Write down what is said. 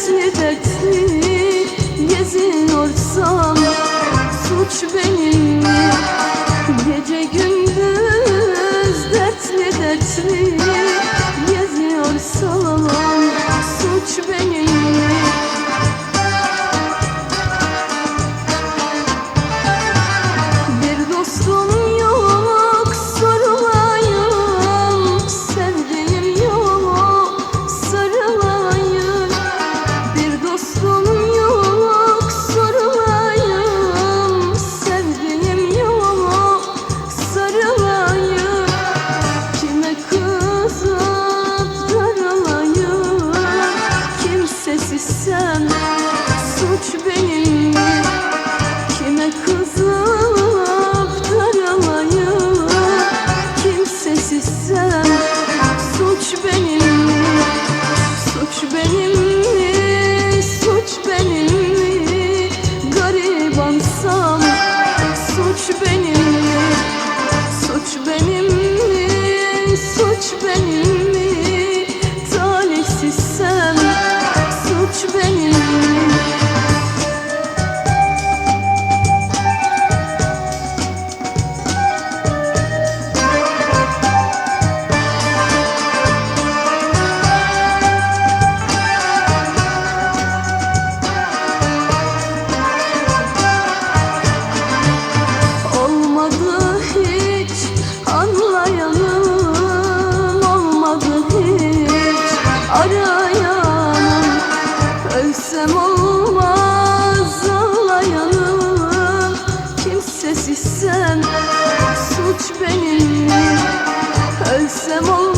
dertli dertli geziyorsam suç benim mi? Gece gündüz dertli dertli geziyorsam suç benim mi? Bir dostum yok sorulayım, sevdiğim yok sarılayım. Bir dostum yok sorulayım, sevdiğim yok sarılayım. Kime kızıp daralayım, kimsesizsem suç benim mi? Kime kızıp daralayım, kimsesizsem suç benim mi? Suç benim mi? Suç benim mi? Garibansam suç benim mi? Suç benim mi? Suç benim mi? Talihsizsem suç benim mi? Olmadı hiç anlayanım, olmadı hiç arayanım. Ölsem olmaz ağlayanım, kimsesizsem suç benim mi? Ölsem olmaz